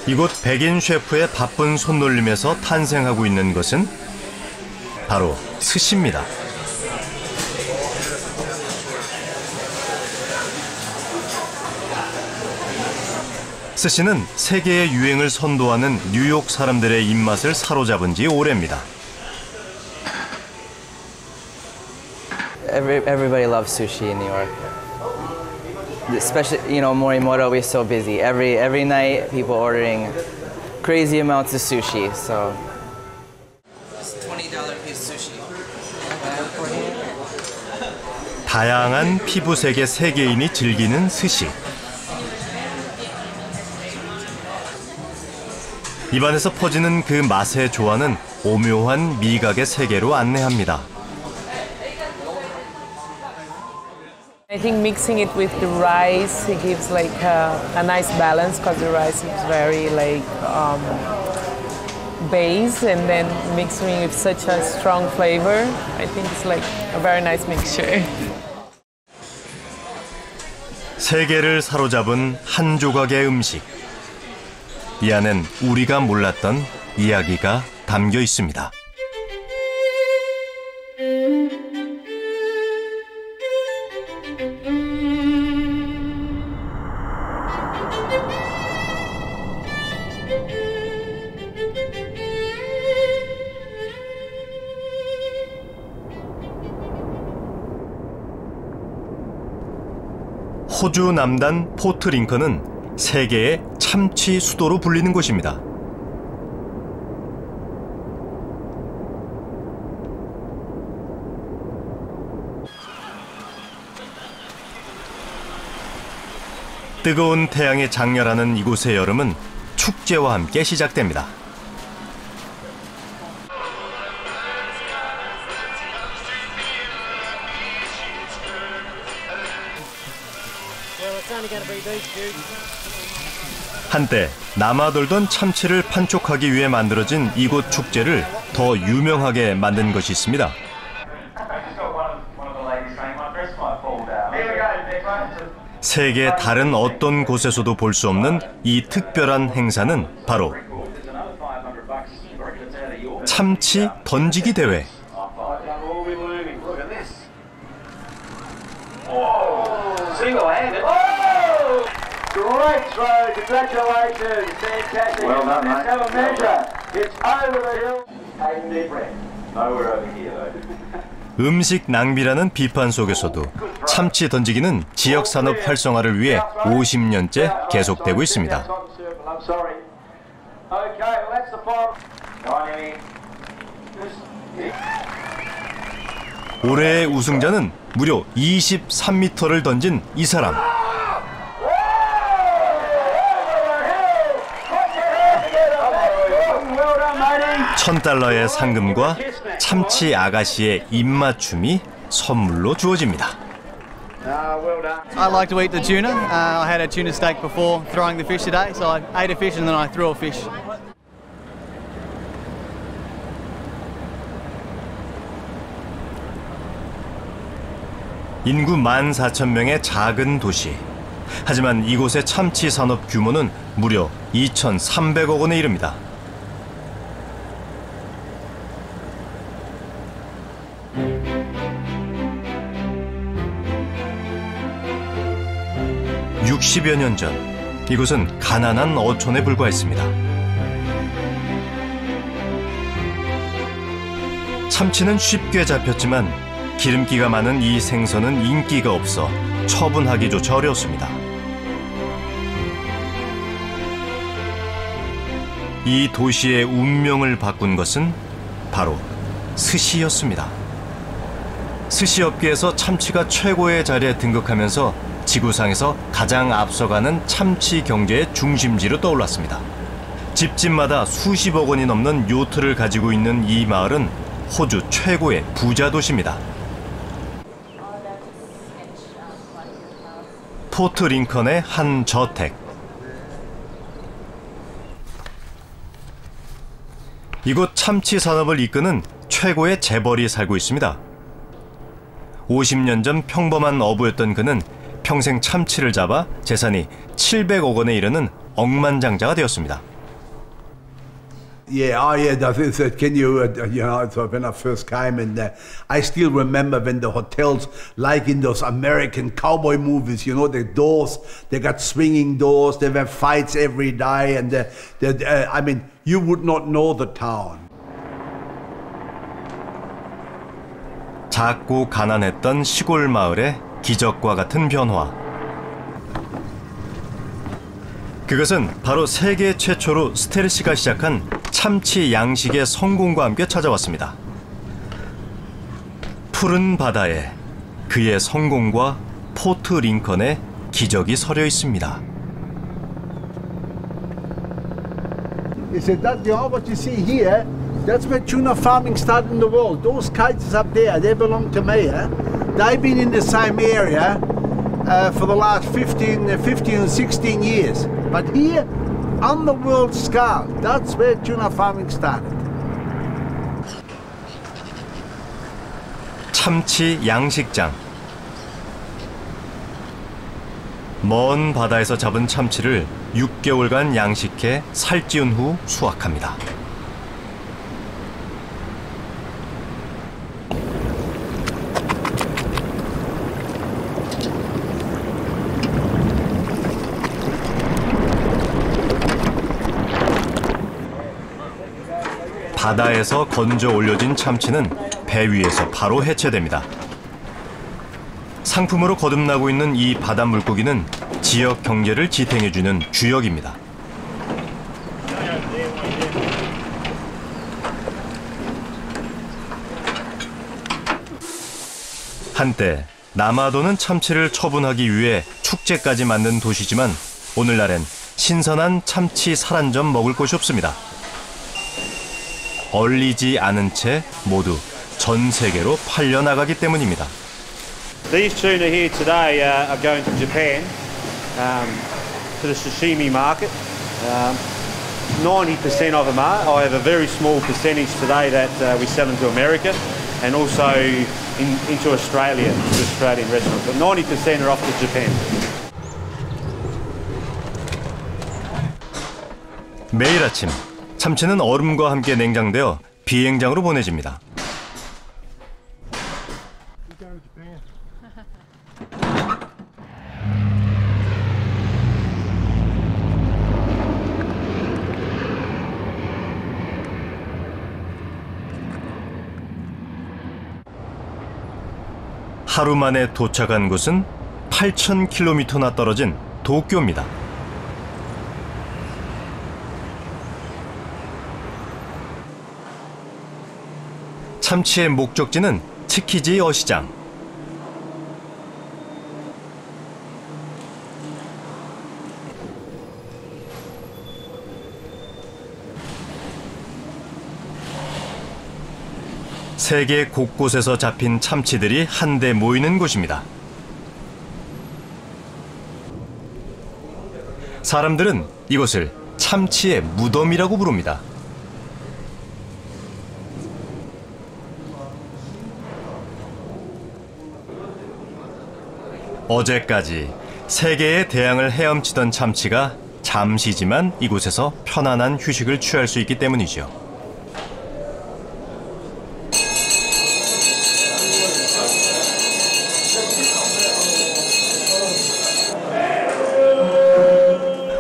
이곳 백인 셰프의 바쁜 손놀림에서 탄생하고 있는 것은 바로 스시입니다. 스시는 세계의 유행을 선도하는 뉴욕 사람들의 입맛을 사로잡은 지 오래입니다. Everybody loves sushi in New York. Especially, Morimoto, we're so busy. Every night, people ordering crazy amounts of sushi. So, it's $20 piece sushi. 다양한 피부색의 세계인이 즐기는 스시. 입안에서 퍼지는 그 맛의 조화는 오묘한 미각의 세계로 안내합니다. I think mixing it with the rice, it gives like a nice balance because the rice is very base, and then mixing it with such a strong flavor, I think it's like a very nice mixture. 세계를 사로잡은 한 조각의 음식. 이 안엔 우리가 몰랐던 이야기가 담겨 있습니다. 호주 남단 포트 링컨은 세계의 참치 수도로 불리는 곳입니다. 뜨거운 태양이 장렬하는 이곳의 여름은 축제와 함께 시작됩니다. 한때 남아돌던 참치를 판촉하기 위해 만들어진 이곳 축제를 더 유명하게 만든 것이 있습니다. 세계 다른 어떤 곳에서도 볼 수 없는 이 특별한 행사는 바로 참치 던지기 대회. Great throw, congratulations, fantastic. Well done, mate. Let's have a measure. It's over the hill. Take a deep breath. Nowhere over here, though. 음식 낭비라는 비판 속에서도 참치 던지기는 지역 산업 활성화를 위해 50년째 계속되고 있습니다. 올해의 우승자는 무려 23m를 던진 이 사람. $1000의 상금과 참치 아가씨의 입맞춤이 선물로 주어집니다. I like to eat the tuna. I had a tuna steak before throwing the fish today, so I ate a fish and then I threw a fish. 인구 14,000명의 작은 도시. 하지만 이곳의 참치 산업 규모는 무려 2,300억 원에 이릅니다. (60여 년) 전 이곳은 가난한 어촌에 불과했습니다. 참치는 쉽게 잡혔지만 기름기가 많은 이 생선은 인기가 없어 처분하기조차 어려웠습니다. 이 도시의 운명을 바꾼 것은 바로 스시였습니다. 스시업계에서 참치가 최고의 자리에 등극하면서 지구상에서 가장 앞서가는 참치 경제의 중심지로 떠올랐습니다. 집집마다 수십억 원이 넘는 요트를 가지고 있는 이 마을은 호주 최고의 부자 도시입니다. 포트 링컨의 한 저택. 이곳 참치 산업을 이끄는 최고의 재벌이 살고 있습니다. 50년 전 평범한 어부였던 그는 평생 참치를 잡아 재산이 700억 원에 이르는 억만장자가 되었습니다. Yeah, oh yeah, that is it. Can you, so when I first came and I still remember when the hotels, like in those American cowboy movies, the doors, they got swinging doors, there were fights every day and I mean, you would not know the town. 작고 가난했던 시골 마을의 기적과 같은 변화. 그것은 바로 세계 최초로 스텔시가 시작한 참치 양식의 성공과 함께 찾아왔습니다. 푸른 바다에 그의 성공과 포트 링컨의 기적이 서려 있습니다. He said that what you see here, that's where tuna farming started in the world. Those kites up there, they belong to me. They've been in the same area for the last 15 and 16 years. But here, on the world scale, that's where tuna farming started. 참치 양식장. 먼 바다에서 잡은 참치를 6개월간 양식해 살찌운 후 수확합니다. 바다에서 건져 올려진 참치는 배 위에서 바로 해체됩니다. 상품으로 거듭나고 있는 이 바다 물고기는 지역 경제를 지탱해주는 주역입니다. 한때 남아도는 참치를 처분하기 위해 축제까지 만든 도시지만 오늘날엔 신선한 참치 살 한 점 먹을 곳이 없습니다. 얼리지 않은 채 모두 전 세계로 팔려나가기 때문입니다. These tuna here today are going to Japan, to the sashimi market. 90% of them are. I have a very small percentage today that we sell into America and also into Australia, to Australian restaurants. But 90% are off to Japan. 매일 아침 참치는 얼음과 함께 냉장되어 비행장으로 보내집니다. 하루 만에 도착한 곳은 8,000km나 떨어진 도쿄입니다. 참치의 목적지는 치키지 어시장. 세계 곳곳에서 잡힌 참치들이 한데 모이는 곳입니다. 사람들은 이곳을 참치의 무덤이라고 부릅니다. 어제까지 세계의 대양을 헤엄치던 참치가 잠시지만 이곳에서 편안한 휴식을 취할 수 있기 때문이죠.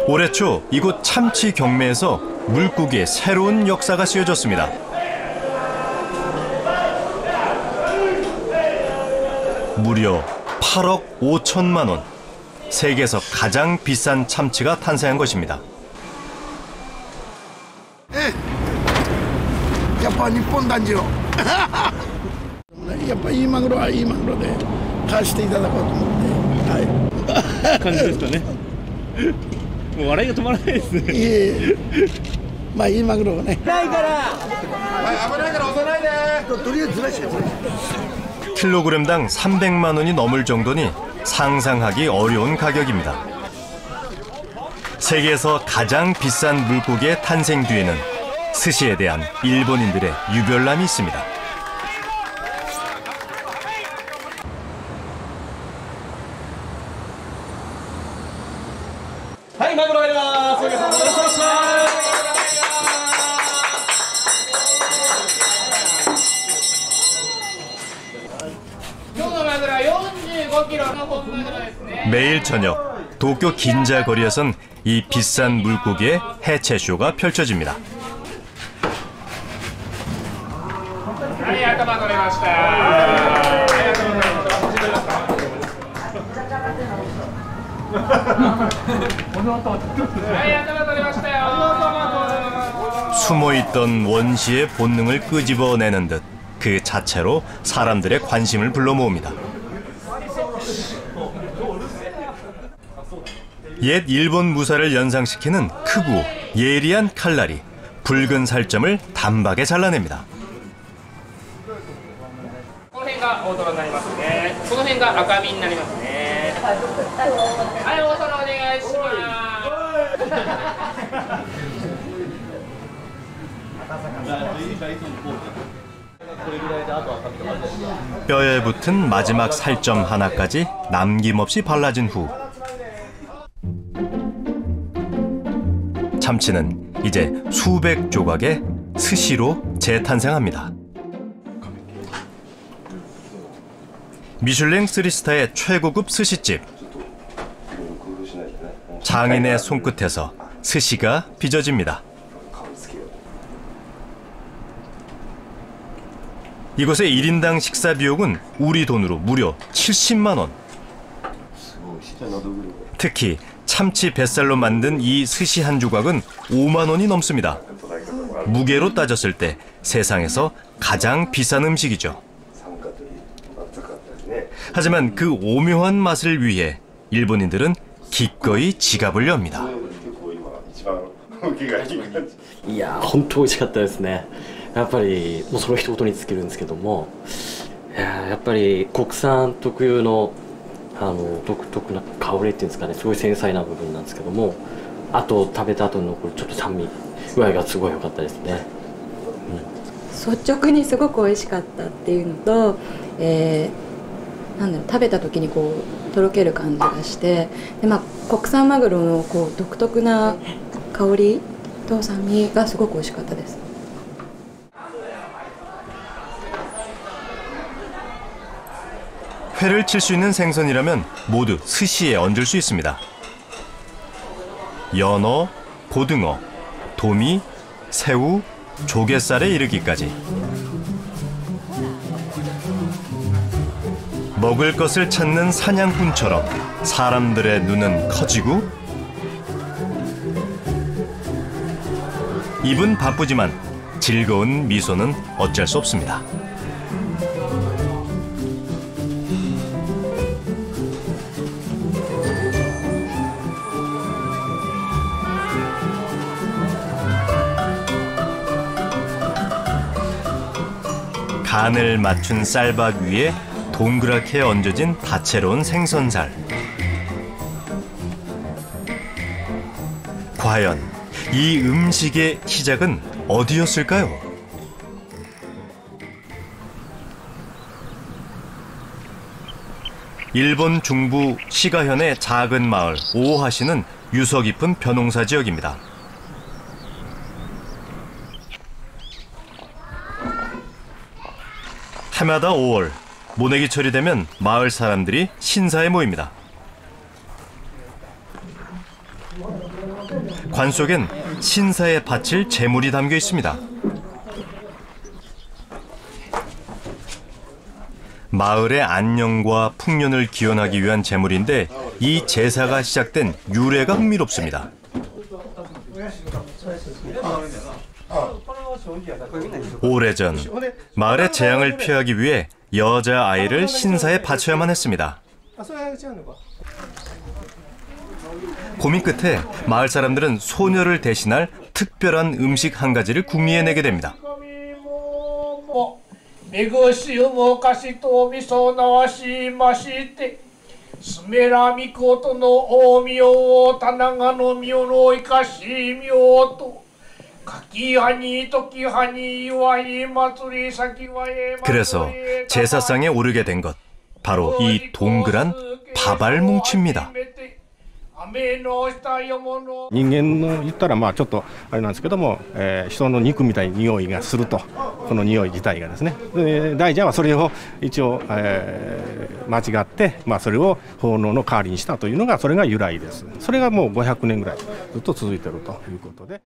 올해 초 이곳 참치 경매에서 물고기의 새로운 역사가 쓰여졌습니다. 무려 8억 5천만 원. 세계에서 가장 비싼 참치가 탄생한 것입니다. やっぱ日本男児のやっぱいいマグロはいいマグロで返していただこうと思って、はい、感じですかね。もう笑いが止まらないですね。いえ、まあいいマグロをね。ないから。はい、危ないから押さないで。とりあえずずらして。킬로그램당 300만 원이 넘을 정도니 상상하기 어려운 가격입니다. 세계에서 가장 비싼 물고기의 탄생 뒤에는 스시에 대한 일본인들의 유별남이 있습니다. 매일 저녁 도쿄 긴자 거리에선 이 비싼 물고기의 해체 쇼가 펼쳐집니다. 숨어있던 원시의 본능을 끄집어내는 듯 그 자체로 사람들의 관심을 불러 모읍니다. 옛 일본 무사를 연상시키는 크고 예리한 칼날이 붉은 살점을 단박에 잘라냅니다. 뼈에 붙은 마지막 살점 하나까지 남김없이 발라진 후 참치는 이제 수백 조각의 스시로 재탄생합니다. 미슐랭 3스타의 최고급 스시집. 장인의 손끝에서 스시가 빚어집니다. 이곳의 1인당 식사 비용은 우리 돈으로 무려 70만 원. 특히 참치 뱃살로 만든 이 스시 한 조각은 5만 원이 넘습니다. 무게로 따졌을 때 세상에서 가장 비싼 음식이죠. 하지만 그 오묘한 맛을 위해 일본인들은 기꺼이 지갑을 엽니다. いや本当美味しかったですね。やっぱりもうその一言に尽きるんですけども、やっぱり国産特有の独特な香りっていうんですかね、すごい繊細な部分なんですけども、あと食べた後に残るちょっと酸味具合がすごい良かったですね。率直にすごく美味しかったっていうのと、なんだろう、食べた時にこうとろける感じがして、で国産マグロのこう独特な香りと酸味がすごく美味しかったです。 회를 칠 수 있는 생선이라면 모두 스시에 얹을 수 있습니다. 연어, 고등어, 도미, 새우, 조갯살에 이르기까지. 먹을 것을 찾는 사냥꾼처럼 사람들의 눈은 커지고 입은 바쁘지만 즐거운 미소는 어쩔 수 없습니다. 간을 맞춘 쌀밥 위에 동그랗게 얹어진 다채로운 생선살. 과연 이 음식의 시작은 어디였을까요? 일본 중부 시가현의 작은 마을 오하시는 유서 깊은 벼농사 지역입니다. 해마다 5월 모내기철이 되면 마을 사람들이 신사에 모입니다. 관 속엔 신사에 바칠 제물이 담겨 있습니다. 마을의 안녕과 풍년을 기원하기 위한 제물인데 이 제사가 시작된 유래가 흥미롭습니다. 오래전 마을의 재앙을 피하기 위해 여자아이를 신사에 바쳐야만 했습니다. 고민 끝에 마을 사람들은 소녀를 대신할 특별한 음식 한 가지를 궁리해내게 됩니다. 그래서 제사상에 오르게 된 것, 바로 이 동그란 밥알뭉치입니다. 人間の言ったらまあちょっとあれなんですけども、人の肉みたいな匂いがすると、この匂い自体がですね。で大蛇はそれを一応、間違って、まあ、それを奉納の代わりにしたというのがそれが由来です。それがもう500年ぐらいずっと続いているということで。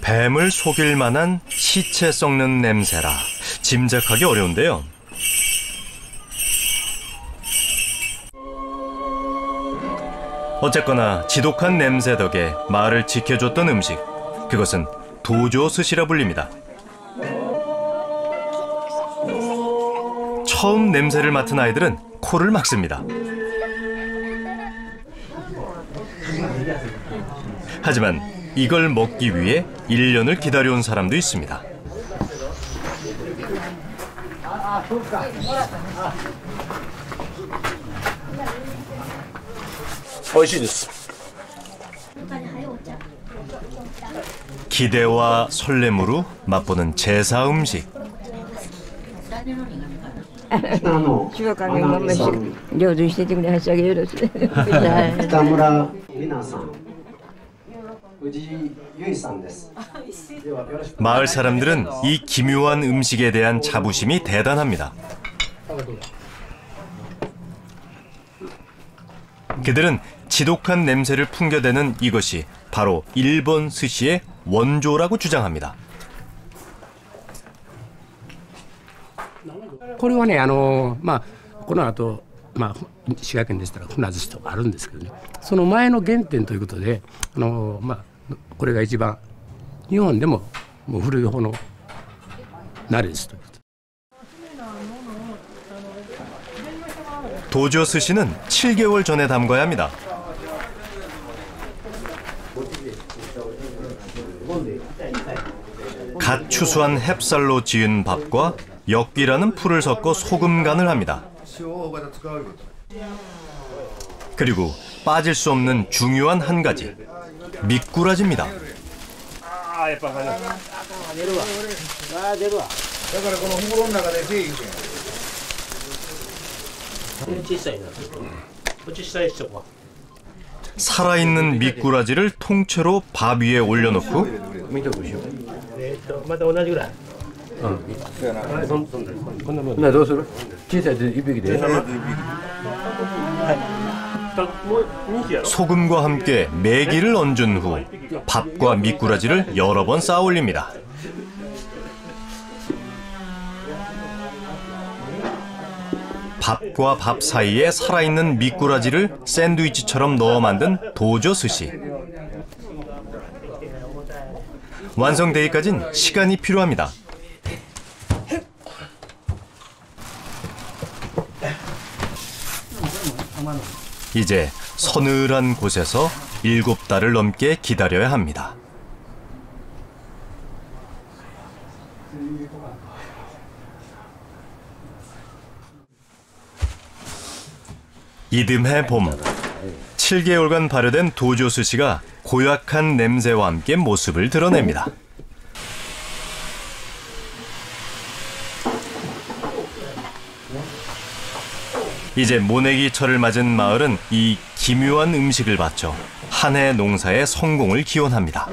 뱀을 속일 만한 시체 썩는 냄새라 짐작하기 어려운데요. 어쨌거나 지독한 냄새 덕에 마을을 지켜줬던 음식, 그것은 도조 스시라 불립니다. 처음 냄새를 맡은 아이들은 코를 막습니다. 하지만 이걸 먹기 위해 1년을 기다려온 사람도 있습니다. 기대와 설렘으로 맛보는 제사 음식. 마을 사람들은 이 기묘한 음식에 대한 자부심이 대단합니다. 그들은 지독한 냄새를 풍겨대는 이것이 바로 일본 스시의 원조라고 주장합니다. これはね、この後、滋賀県でしたら船寿司とかあるんですけどね、その前の原点ということで、これが一番日本でももう古い方の慣れですということ。 도조 스시는 7개월 전에 담가야 합니다. 갓 추수한 햅쌀로 지은 밥과 엿기라는 풀을 섞어 소금 간을 합니다. 그리고 빠질 수 없는 중요한 한 가지, 미꾸라지입니다. 살아있는 미꾸라지를 통째로 밥 위에 올려놓고 소금과 함께 매기를 얹은 후 밥과 미꾸라지를 여러 번 쌓아 올립니다. 밥과 밥 사이에 살아있는 미꾸라지를 샌드위치처럼 넣어 만든 도조 스시. 완성되기까진 시간이 필요합니다. 이제 서늘한 곳에서 7달을 넘게 기다려야 합니다. 이듬해 봄, 7개월간 발효된 도조 스시가 고약한 냄새와 함께 모습을 드러냅니다. 이제 모내기철을 맞은 마을은 이 기묘한 음식을 바쳐 한 해 농사의 성공을 기원합니다.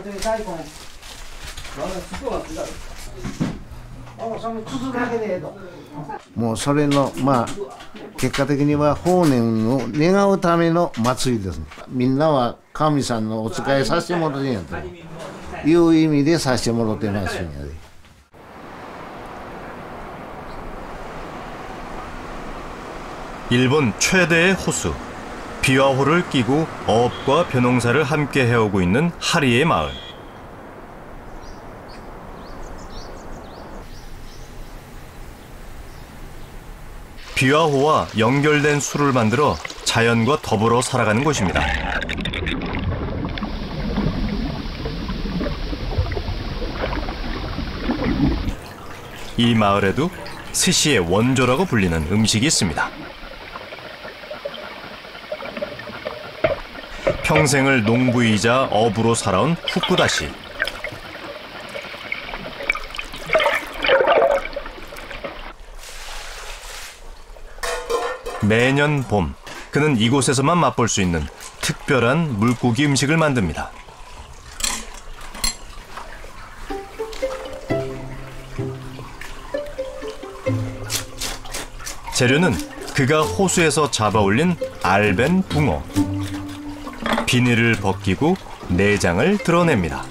もうそれの結果的には法然を願うための祭りです。みんなは神さんのお仕えさせてもらってんやという意味でさせてもらってますんやで。 일본 최대의 호수, 비와호를 끼고 어업과 벼농사를 함께 해오고 있는 하리에 마을. 비와호와 연결된 수를 만들어 자연과 더불어 살아가는 곳입니다. 이 마을에도 스시의 원조라고 불리는 음식이 있습니다. 평생을 농부이자 어부로 살아온 후쿠다시. 매년 봄, 그는 이곳에서만 맛볼 수 있는 특별한 물고기 음식을 만듭니다. 재료는 그가 호수에서 잡아올린 알벤 붕어. 비닐을 벗기고 내장을 드러냅니다.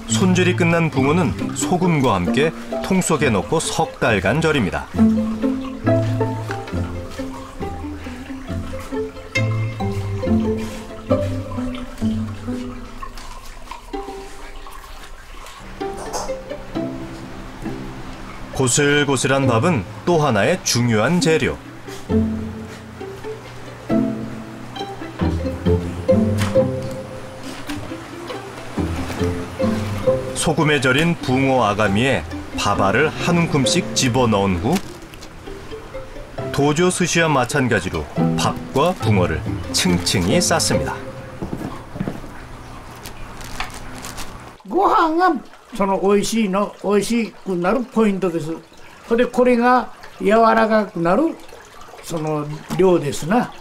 손질이 끝난 붕어는 소금과 함께 통 속에 넣고 석 달간 절입니다. 고슬고슬한 밥은 또 하나의 중요한 재료. 소금에 절인 붕어 아가미에 밥알을 한 움큼씩 집어넣은 후 도조 스시와 마찬가지로 밥과 붕어를 층층이 쌌습니다. ご飯がその美味しいの美味しくなるポイントです。それでこれが柔らかくなるその量ですな、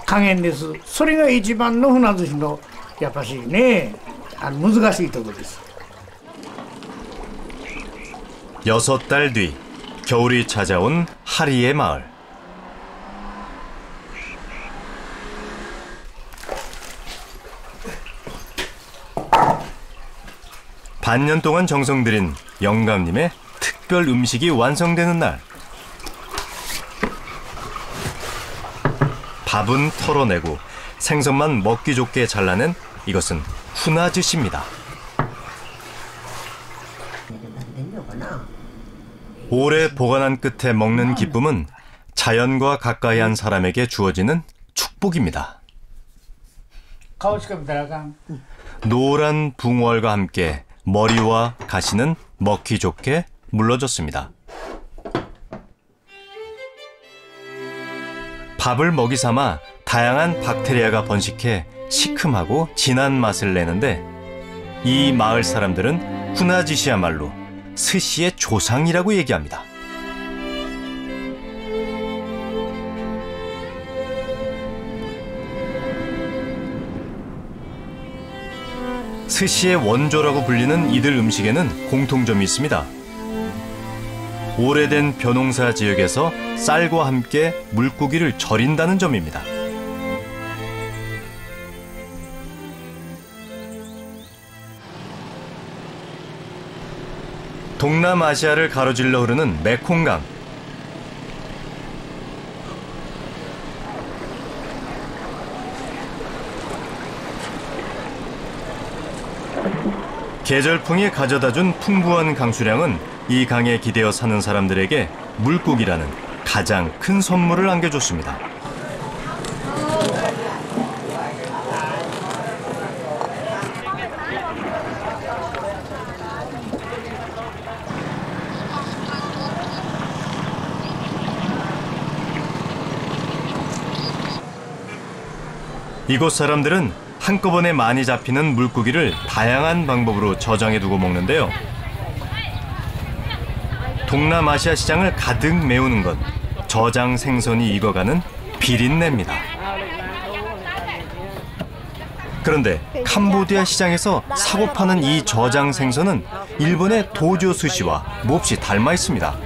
加減です。それが一番の船寿司のやっぱしね、難しいところです。 6달 뒤 겨울이 찾아온 하리의 마을. 반년 동안 정성 들인 영감님의 특별 음식이 완성되는 날. 밥은 털어내고 생선만 먹기 좋게 잘라낸 이것은 후나즈시입니다. 오래 보관한 끝에 먹는 기쁨은 자연과 가까이 한 사람에게 주어지는 축복입니다. 노란 붕어알과 함께 머리와 가시는 먹기 좋게 물러졌습니다. 밥을 먹이 삼아 다양한 박테리아가 번식해 시큼하고 진한 맛을 내는데 이 마을 사람들은 후나지시야말로 스시의 조상이라고 얘기합니다. 스시의 원조라고 불리는 이들 음식에는 공통점이 있습니다. 오래된 벼농사 지역에서 쌀과 함께 물고기를 절인다는 점입니다. 동남아시아를 가로질러 흐르는 메콩강. 계절풍이 가져다준 풍부한 강수량은 이 강에 기대어 사는 사람들에게 물고기라는 가장 큰 선물을 안겨줬습니다. 이곳 사람들은 한꺼번에 많이 잡히는 물고기를 다양한 방법으로 저장해두고 먹는데요. 동남아시아 시장을 가득 메우는 건 저장 생선이 익어가는 비린내입니다. 그런데 캄보디아 시장에서 사고 파는 이 저장 생선은 일본의 도조 스시와 몹시 닮아 있습니다.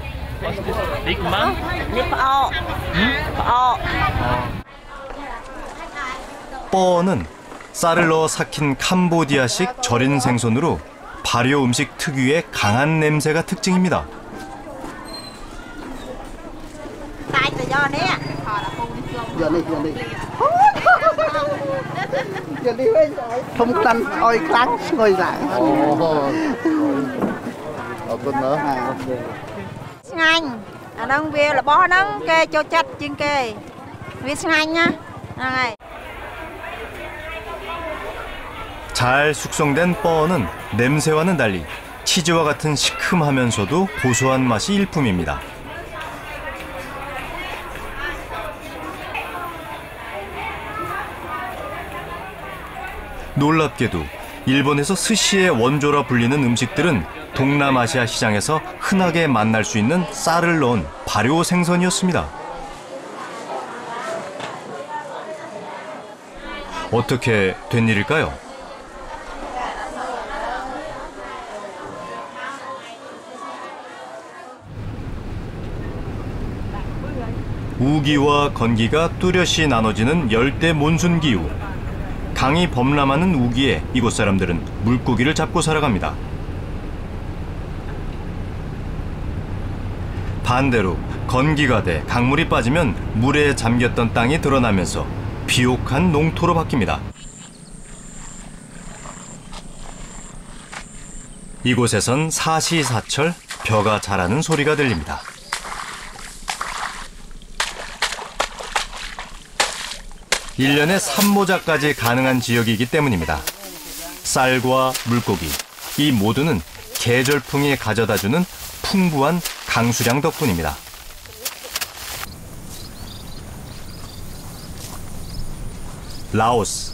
뻐는 쌀을 넣어 삭힌 캄보디아식 절인 생선으로 발효 음식 특유의 강한 냄새가 특징입니다. 잘 숙성된 뻐는 냄새와는 달리 치즈와 같은 시큼하면서도 고소한 맛이 일품입니다. 놀랍게도 일본에서 스시의 원조라 불리는 음식들은 동남아시아 시장에서 흔하게 만날 수 있는 쌀을 넣은 발효 생선이었습니다. 어떻게 된 일일까요? 우기와 건기가 뚜렷이 나눠지는 열대 몬순 기후. 강이 범람하는 우기에 이곳 사람들은 물고기를 잡고 살아갑니다. 반대로 건기가 돼 강물이 빠지면 물에 잠겼던 땅이 드러나면서 비옥한 농토로 바뀝니다. 이곳에선 사시사철 벼가 자라는 소리가 들립니다. 일년에 산모작까지 가능한 지역이기 때문입니다. 쌀과 물고기, 이 모두는 계절풍이 가져다주는 풍부한 강수량 덕분입니다. 라오스.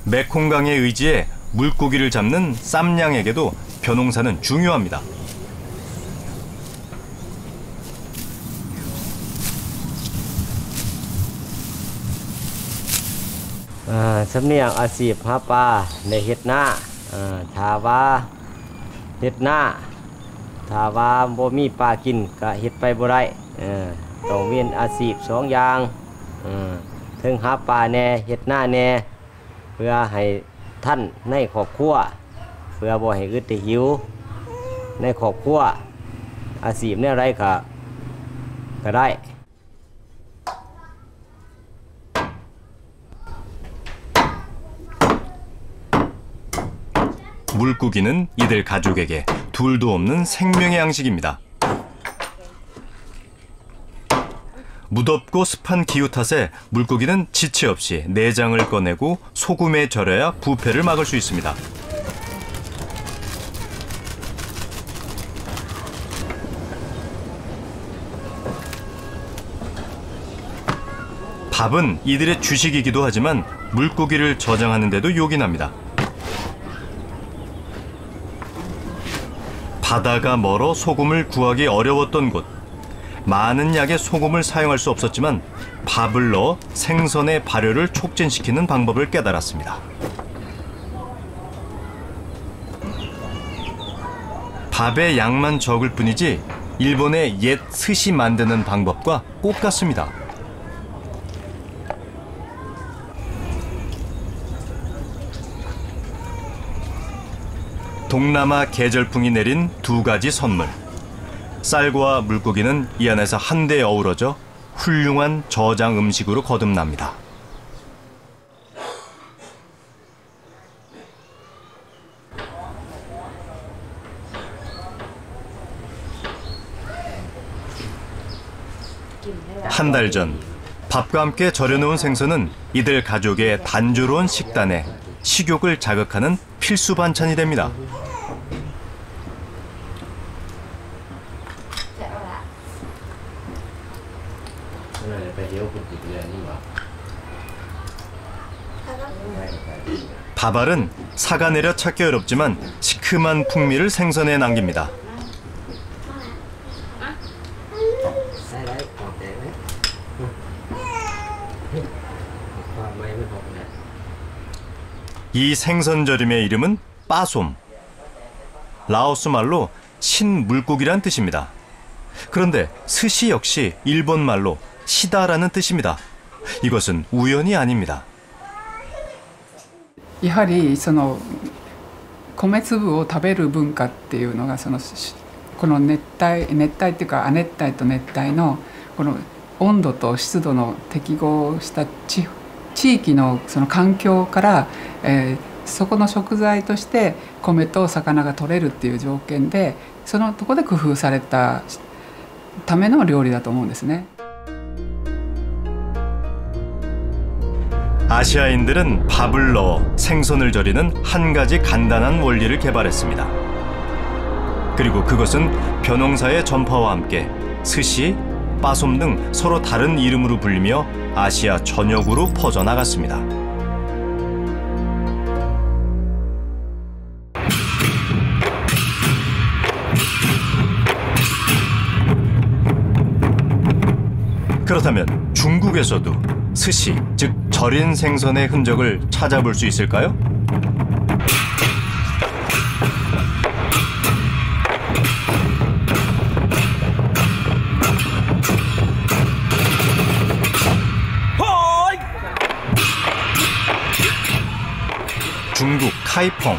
메콩강에 의지해 물고기를 잡는 쌈양에게도 벼농사는 중요합니다. Sâmอาชีพหาปลาในเฮ็ดนาถ้าว่าเฮ็ดนาถ้าว่าบ่มีปลากินก็เฮ็ดไปบ่ได้ต้องมีอาชีพ2อย่างถึงหาปลาแน่เฮ็ดนาแน่เพื่อให้ท่านในครอบครัวเพื่อบ่ให้อึดให้หิวในครอบครัวอาชีพแนวใดก็ได้ 물고기는 이들 가족에게 둘도 없는 생명의 양식입니다. 무덥고 습한 기후 탓에 물고기는 지체 없이 내장을 꺼내고 소금에 절여야 부패를 막을 수 있습니다. 밥은 이들의 주식이기도 하지만 물고기를 저장하는 데도 욕이 납니다. 바다가 멀어 소금을 구하기 어려웠던 곳. 많은 약의 소금을 사용할 수 없었지만 밥을 넣어 생선의 발효를 촉진시키는 방법을 깨달았습니다. 밥의 양만 적을 뿐이지 일본의 옛 스시 만드는 방법과 꼭 같습니다. 동남아 계절풍이 내린 두 가지 선물. 쌀과 물고기는 이 안에서 한데 어우러져 훌륭한 저장 음식으로 거듭납니다. 한 달 전 밥과 함께 절여놓은 생선은 이들 가족의 단조로운 식단에 식욕을 자극하는 필수 반찬이 됩니다. 밥알은 사가 내려 찾기 어렵지만 시큼한 풍미를 생선에 남깁니다. 이 생선절임의 이름은 빠솜. 라오스 말로 신물고기란 뜻입니다. 그런데 스시 역시 일본 말로 시다라는 뜻입니다. 이것은 우연이 아닙니다. やはりその米粒を食べる文化っていうのがこの熱帯っていうか亜熱帯と熱帯のこの温度と湿度の適合した地域のその環境から、そこの食材として米と魚が取れるっていう条件でそのとこで工夫されたための料理だと思うんですね。 아시아인들은 밥을 넣어 생선을 절이는 한 가지 간단한 원리를 개발했습니다. 그리고 그것은 벼농사의 전파와 함께 스시, 빠솜 등 서로 다른 이름으로 불리며 아시아 전역으로 퍼져나갔습니다. 그렇다면 중국에서도 스시, 즉 절인 생선의 흔적을 찾아볼 수 있을까요? 중국 카이펑.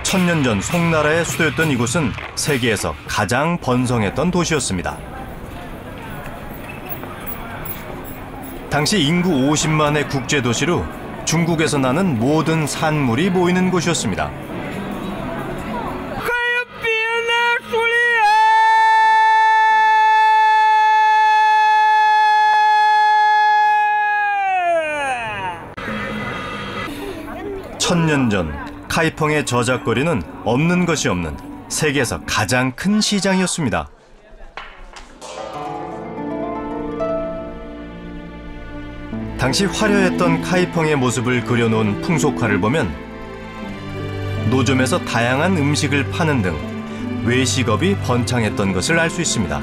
천년 전 송나라의 수도였던 이곳은 세계에서 가장 번성했던 도시였습니다. 당시 인구 50만의 국제도시로 중국에서 나는 모든 산물이 모이는 곳이었습니다. 천년 전 카이펑의 저작거리는 없는 것이 없는 세계에서 가장 큰 시장이었습니다. 당시 화려했던 카이펑의 모습을 그려놓은 풍속화를 보면 노점에서 다양한 음식을 파는 등 외식업이 번창했던 것을 알 수 있습니다.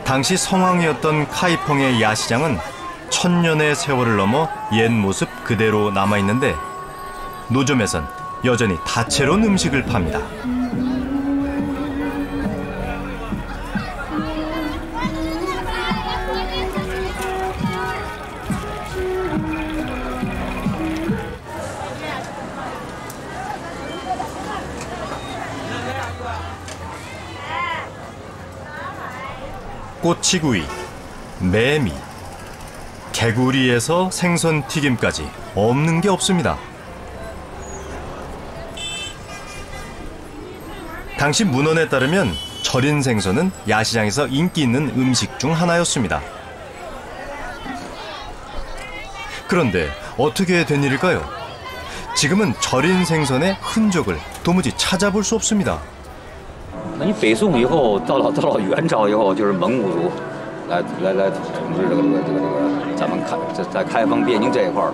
당시 성황이었던 카이펑의 야시장은 천년의 세월을 넘어 옛 모습 그대로 남아있는데 노점에선 여전히 다채로운 음식을 팝니다. 꼬치구이, 매미, 개구리에서 생선 튀김까지 없는 게 없습니다. 당시 문헌에 따르면 절인 생선은 야시장에서 인기 있는 음식 중 하나였습니다. 그런데 어떻게 된 일일까요? 지금은 절인 생선의 흔적을 도무지 찾아볼 수 없습니다. 你北宋以后，到了元朝以后，就是蒙古族来统治这个咱们在开封汴京这一块儿，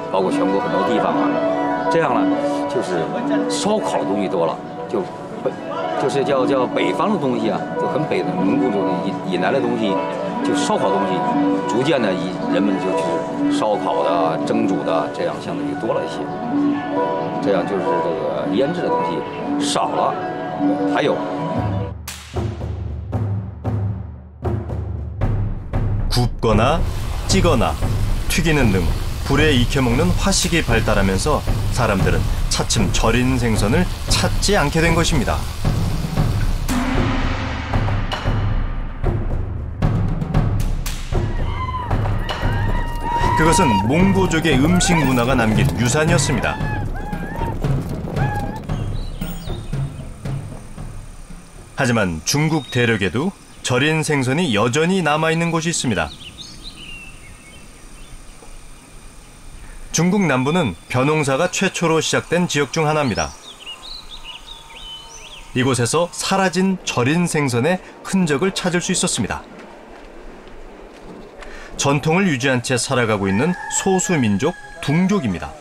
包括全国很多地方啊，这样呢，就是烧烤的东西多了，就是叫北方的东西啊，就很北的蒙古族引来的东西，就烧烤东西，逐渐的人们就是烧烤的、蒸煮的，这样相对于多了一些，这样就是这个腌制的东西少了。 还有 굽거나 찌거나 튀기는 등 불에 익혀먹는 화식이 발달하면서 사람들은 차츰 절인 생선을 찾지 않게 된 것입니다. 그것은 몽고족의 음식 문화가 남긴 유산이었습니다. 하지만 중국 대륙에도 절인 생선이 여전히 남아있는 곳이 있습니다. 중국 남부는 벼농사가 최초로 시작된 지역 중 하나입니다. 이곳에서 사라진 절인 생선의 흔적을 찾을 수 있었습니다. 전통을 유지한 채 살아가고 있는 소수민족 둥족입니다.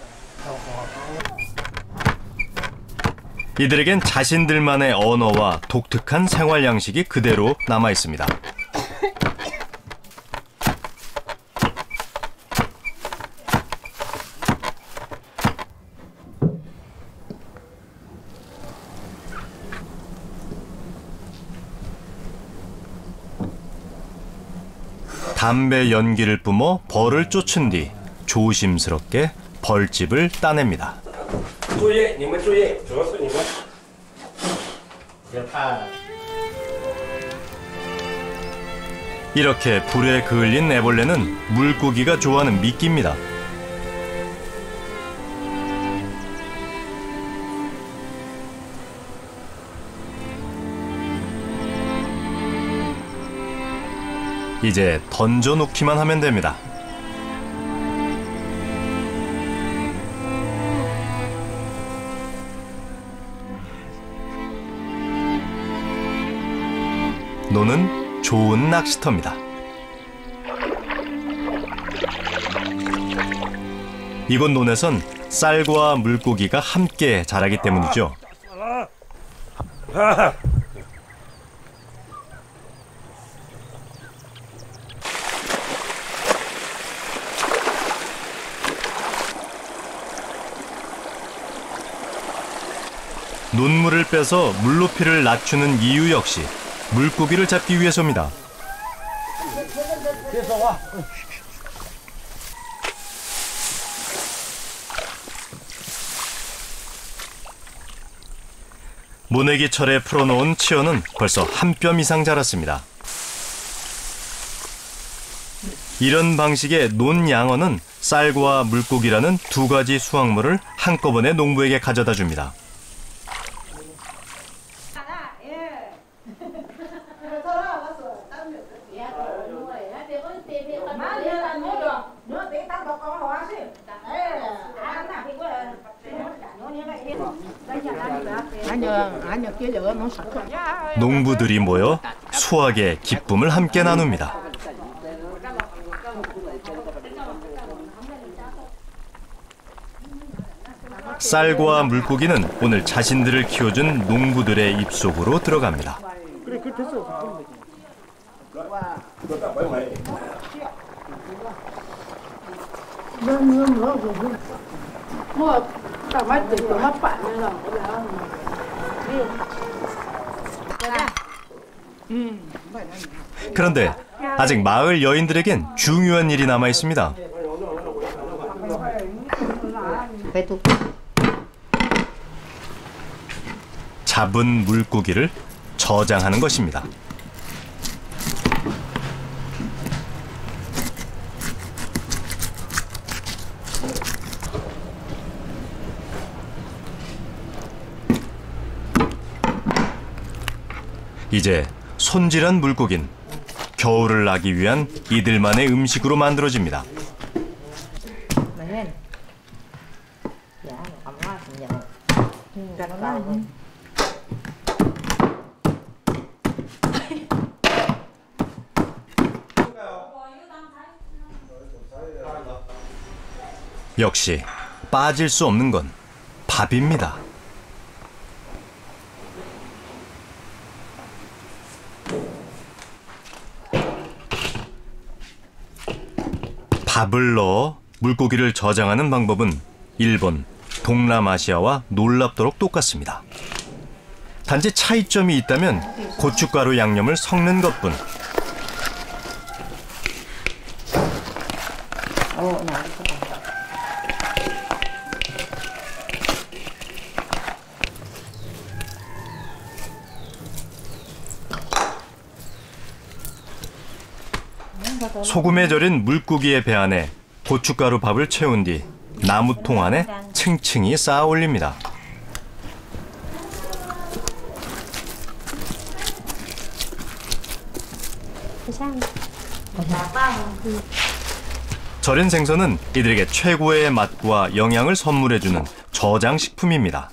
이들에겐 자신들만의 언어와 독특한 생활 양식이 그대로 남아 있습니다. 담배 연기를 뿜어 벌을 쫓은 뒤 조심스럽게 벌집을 따냅니다. 注意，你们注意，主要是你们别怕。 이렇게 불에 그을린 애벌레는 물고기가 좋아하는 미끼입니다. 이제 던져놓기만 하면 됩니다. 노는 좋은 낚시터입니다. 이곳 논에선 쌀과 물고기가 함께 자라기 때문이죠. 논물을 빼서 물높이를 낮추는 이유 역시 물고기를 잡기 위해서입니다. 모내기철에 풀어놓은 치어는 벌써 한 뼘 이상 자랐습니다. 이런 방식의 논양어는 쌀과 물고기라는 두 가지 수확물을 한꺼번에 농부에게 가져다 줍니다. 농부들이 모여 수확의 기쁨을 함께 나눕니다. 쌀과 물고기는 오늘 자신들을 키워준 농부들의 입속으로 들어갑니다. 그런데 아직 마을 여인들에겐 중요한 일이 남아 있습니다. 잡은 물고기를 저장하는 것입니다. 이제 손질한 물고기는 겨울을 나기 위한 이들만의 음식으로 만들어집니다. 역시 빠질 수 없는 건 밥입니다. 밥을 넣어 물고기를 저장하는 방법은 일본, 동남아시아와 놀랍도록 똑같습니다. 단지 차이점이 있다면 고춧가루 양념을 섞는 것뿐. 소금에 절인 물고기의 배 안에 고춧가루 밥을 채운 뒤 나무통 안에 층층이 쌓아 올립니다. 절인 생선은 이들에게 최고의 맛과 영양을 선물해주는 저장식품입니다.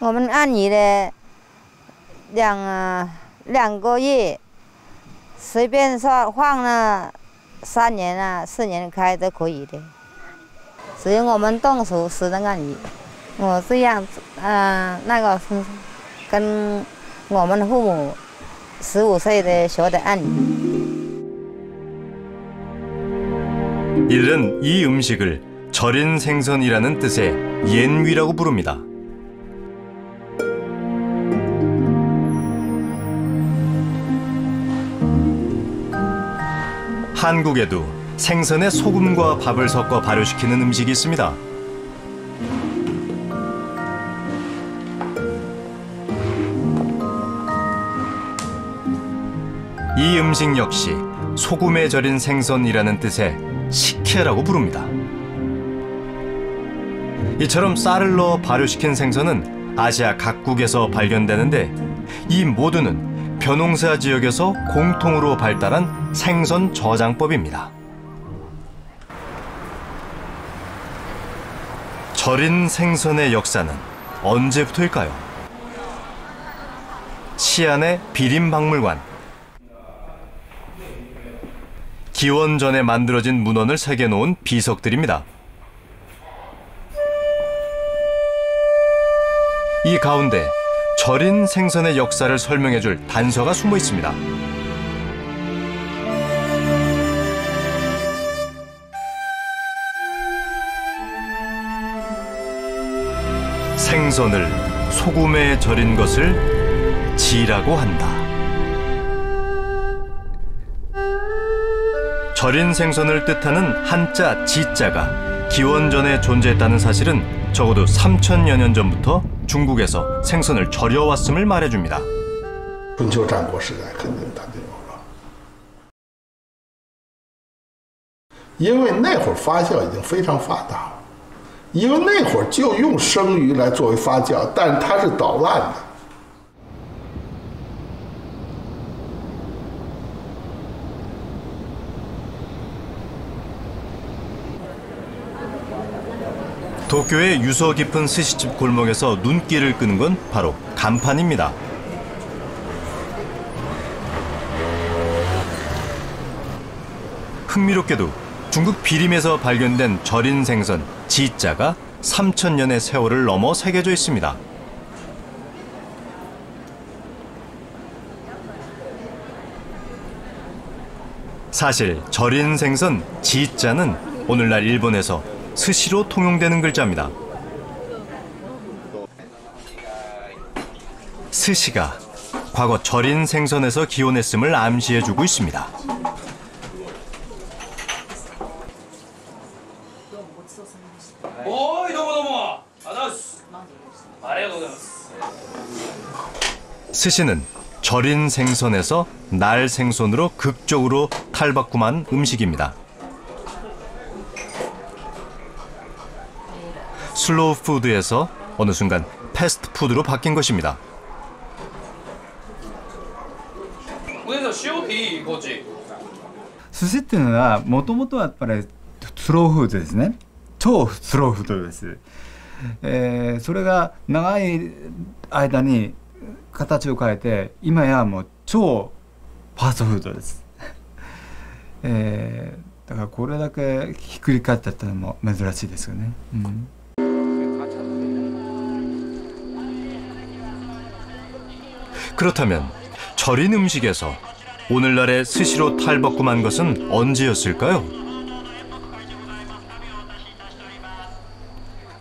我们安妮的2个月，随便说放了3年啊4年开都可以的。所以我们动手是那个你，我这样那个跟我们父母15岁的学的安妮。 이들은 이 음식을 절인 생선이라는 뜻의 옌위라고 부릅니다. 한국에도 생선에 소금과 밥을 섞어 발효시키는 음식이 있습니다. 이 음식 역시 소금에 절인 생선이라는 뜻의 식혜라고 부릅니다. 이처럼 쌀을 넣어 발효시킨 생선은 아시아 각국에서 발견되는데 이 모두는 벼농사 지역에서 공통으로 발달한 생선 저장법입니다. 절인 생선의 역사는 언제부터일까요? 시안의 비림박물관. 기원 전에 만들어진 문헌을 새겨놓은 비석들입니다. 이 가운데 절인 생선의 역사를 설명해줄 단서가 숨어 있습니다. 생선을 소금에 절인 것을 지라고 한다. 절인 생선을 뜻하는 한자 지자가 기원전에 존재했다는 사실은 적어도 3000여 년 전부터 중국에서 생선을 절여왔음을 말해줍니다. 春秋战国时代肯定它就有了，因为那会儿发酵已经非常发达了，因为那会儿就用生鱼来作为发酵，但是它是捣烂的。 도쿄의 유서 깊은 스시집 골목에서 눈길을 끄는 건 바로 간판입니다. 흥미롭게도 중국 비림에서 발견된 절인 생선 지자가 3000년의 세월을 넘어 새겨져 있습니다. 사실 절인 생선 지자는 오늘날 일본에서 스시로 통용되는 글자입니다. 스시가 과거 절인 생선에서 기원했음을 암시해주고 있습니다. 스시는 절인 생선에서 날 생선으로 극적으로 탈바꿈한 음식입니다. 슬로우 푸드에서 어느 순간 패스트푸드로 바뀐 것입니다. 寿司っていうのはもともとはやっぱりスローフードですね。超スローフードです。それが長い間に形を変えて今やもう超ファーストフードです。だからこれだけひっくり返ったってのも珍しいですよね。그렇다면 절인 음식에서 오늘날의 스시로 탈바꿈한 것은 언제였을까요?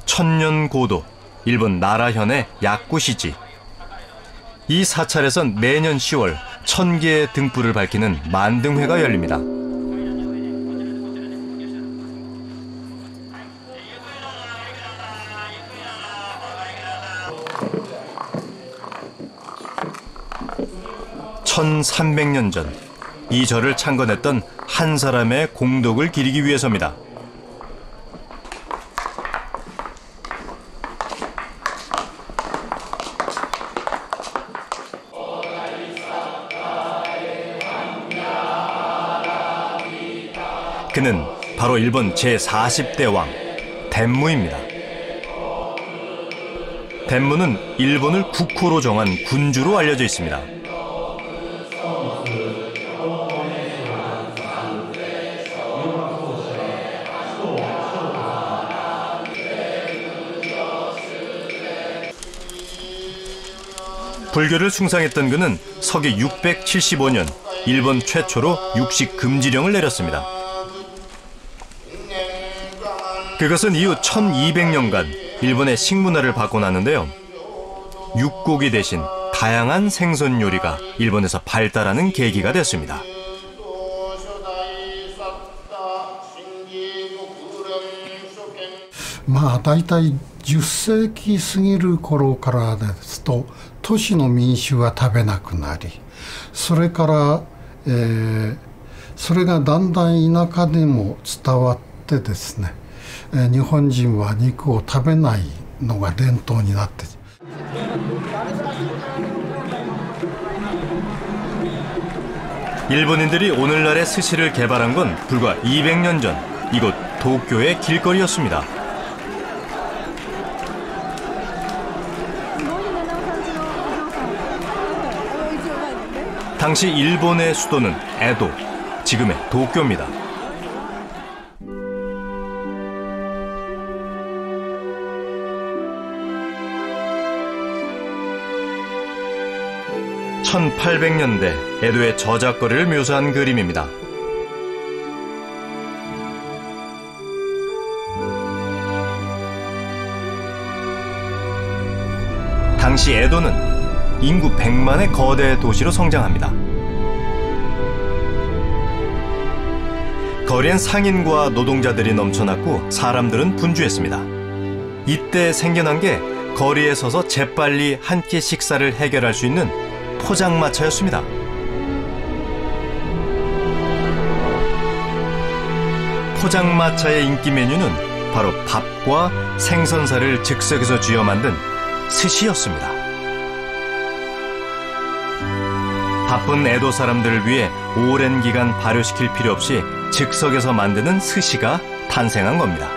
천년고도, 일본 나라현의 야쿠시지. 이 사찰에선 매년 10월 1000개의 등불을 밝히는 만등회가 열립니다. (1300년) 전 이 절을 창건했던 한 사람의 공덕을 기리기 위해서입니다. 그는 바로 일본 제40대 왕 덴무입니다. 덴무는 일본을 국호로 정한 군주로 알려져 있습니다. 불교를 숭상했던 그는 서기 675년 일본 최초로 육식 금지령을 내렸습니다. 그것은 이후 1200년간 일본의 식문화를 바꿔놨는데요. 육고기 대신 다양한 생선 요리가 일본에서 발달하는 계기가 됐습니다. 뭐, 大体10世紀過ぎる頃からですと都市の民衆は食べなくなり、それから、それがだんだん田舎でも伝わってですね、日本人は肉を食べないのが伝統になって。 일본인들이 오늘날의 스시를 개발한 건 불과 200년 전 이곳 도쿄의 길거리였습니다. 당시 일본의 수도는 에도, 지금의 도쿄입니다. (1800년대) 에도의 저작거리를 묘사한 그림입니다. 당시 에도는 인구 100만의 거대 도시로 성장합니다. 거리엔 상인과 노동자들이 넘쳐났고 사람들은 분주했습니다. 이때 생겨난 게 거리에 서서 재빨리 한 끼 식사를 해결할 수 있는 포장마차였습니다. 포장마차의 인기 메뉴는 바로 밥과 생선살을 즉석에서 쥐어 만든 스시였습니다. 바쁜 에도 사람들을 위해 오랜 기간 발효시킬 필요 없이 즉석에서 만드는 스시가 탄생한 겁니다.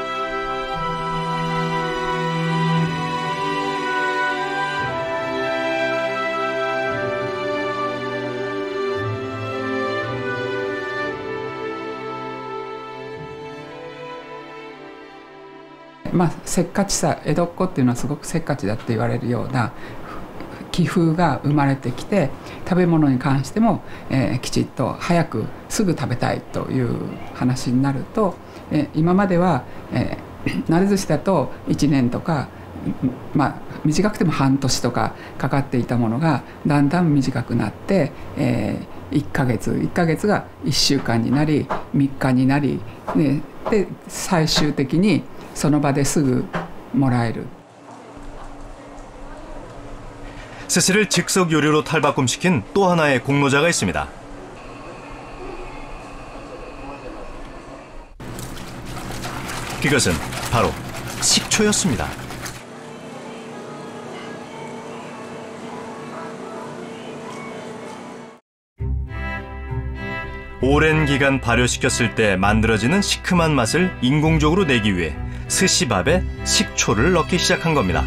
まあ、せっかちさ、江戸っ子っていうのはすごくせっかちだって言われるような気風が生まれてきて、食べ物に関しても、きちっと早くすぐ食べたいという話になると、今までは、慣れ寿司だと1年とか、まあ、短くても半年とかかかっていたものがだんだん短くなって、1ヶ月が1週間になり3日になり、ね、で最終的にその場ですぐもらえる。 스시를 즉석 요리로 탈바꿈시킨 또 하나의 공로자가 있습니다. 그것은 바로 식초였습니다. 오랜 기간 발효시켰을 때 만들어지는 시큼한 맛을 인공적으로 내기 위해 스시밥에 식초를 넣기 시작한 겁니다.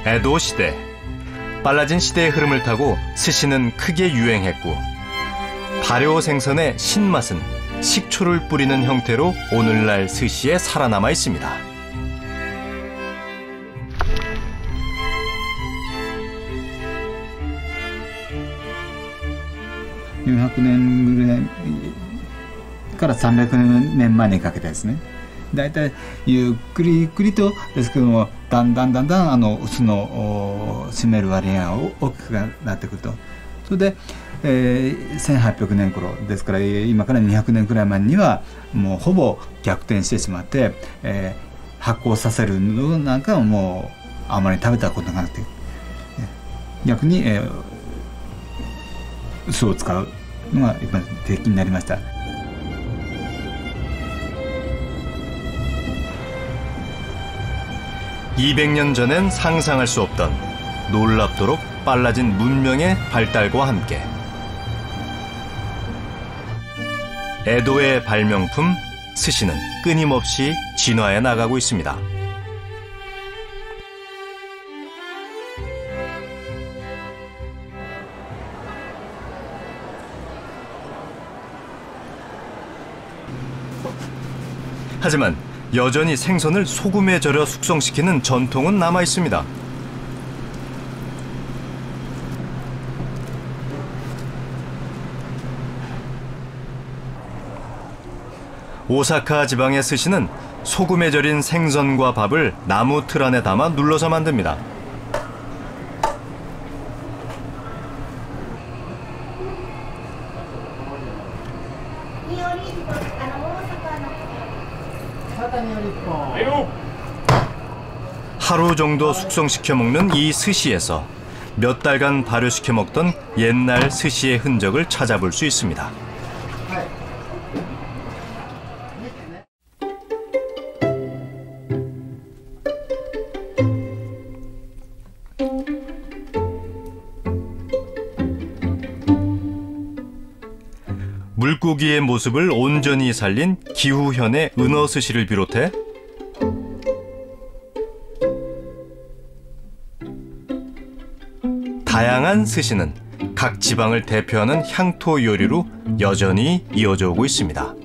에도 시대, 빨라진 시대의 흐름을 타고 스시는 크게 유행했고 발효 생선의 신맛은 식초를 뿌리는 형태로 오늘날 스시에 살아남아 있습니다. 400年ぐらいから300年前にかけてですね、だいたいゆっくりゆっくりとですけども、だんだん酢の占める割合が大きくなってくると。それで、1800年頃ですから今から200年くらい前にはもうほぼ逆転してしまって、発酵させるのなんかはもうあまり食べたことがなくて、逆に、酢を使うのが一般的になりました。 200년 전엔 상상할 수 없던 놀랍도록 빨라진 문명의 발달과 함께 에도의 발명품 스시는 끊임없이 진화해 나가고 있습니다. 하지만 여전히 생선을 소금에 절여 숙성시키는 전통은 남아 있습니다. 오사카 지방의 스시는 소금에 절인 생선과 밥을 나무 틀 안에 담아 눌러서 만듭니다. 하루 정도 숙성시켜 먹는 이 스시에서 몇 달간 발효시켜 먹던 옛날 스시의 흔적을 찾아볼 수 있습니다. 물고기의 모습을 온전히 살린 기후현의 은어스시를 비롯해 다양한 스시는 각 지방을 대표하는 향토 요리로 여전히 이어져 오고 있습니다.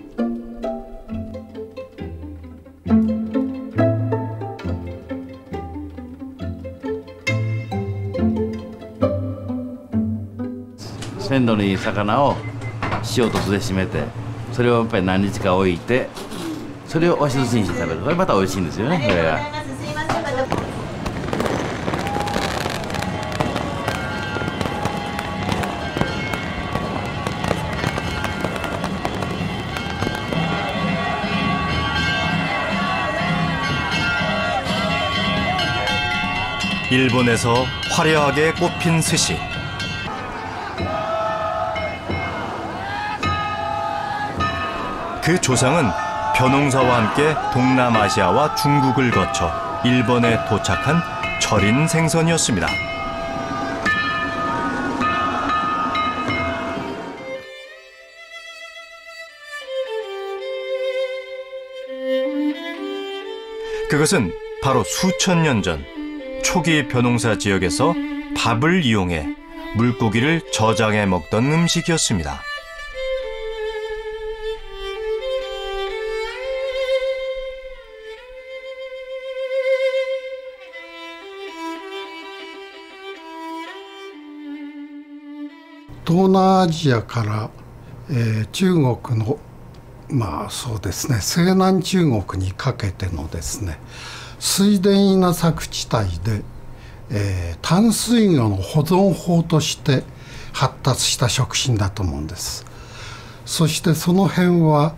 鮮度のいい魚を塩と酢で締めて、それをやっぱり何日か置いて、それを押し寿司にして食べる。これまた美味しいんですよね、これが。일본에서 화려하게 꼽힌 스시. 그 조상은 벼농사와 함께 동남아시아와 중국을 거쳐 일본에 도착한 절인 생선이었습니다. 그것은 바로 수천 년 전 초기 벼농사 지역에서 밥을 이용해 물고기를 저장해 먹던 음식이었습니다.東南アジアから、中国のそうですね西南中国にかけてのですね水田稲作地帯で、淡水魚の保存法として発達した食品だと思うんです。そしてその辺は、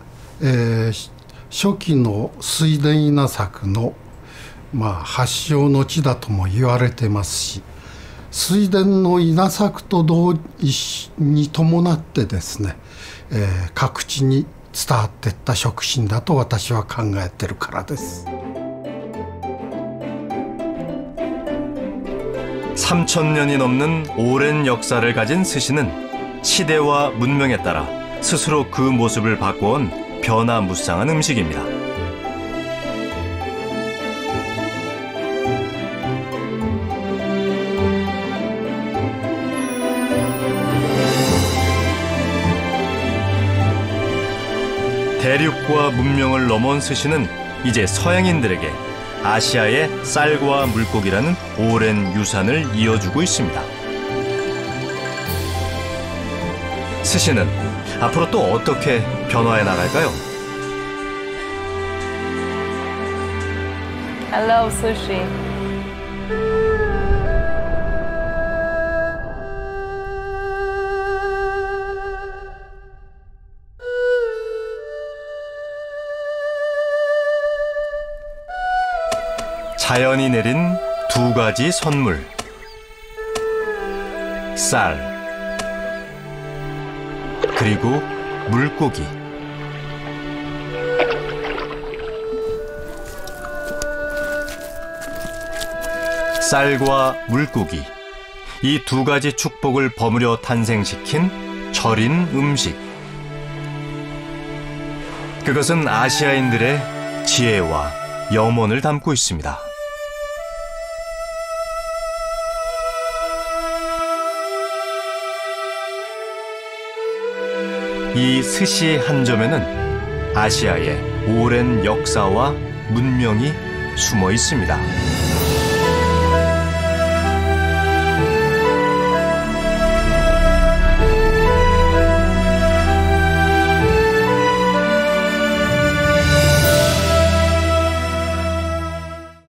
初期の水田稲作の、発祥の地だとも言われてますし、水田の稲作と同時に伴ってですね、各地に伝わっていった食品だと私は考えてるからです。(3000년이) 넘는 오랜 역사를 가진 스시는 시대와 문명에 따라 스스로 그 모습을 바꿔온 변화무쌍한 음식입니다. 대륙과 문명을 넘어온 스시는 이제 서양인들에게 아시아의 쌀과 물고기라는 오랜 유산을 이어주고 있습니다. 스시는 앞으로 또 어떻게 변화해 나갈까요? Hello, sushi. 자연이 내린 두 가지 선물. 쌀, 그리고 물고기. 쌀과 물고기. 이 두 가지 축복을 버무려 탄생시킨 절인 음식. 그것은 아시아인들의 지혜와 염원을 담고 있습니다. 이 스시 한 점에는 아시아의 오랜 역사와 문명이 숨어 있습니다.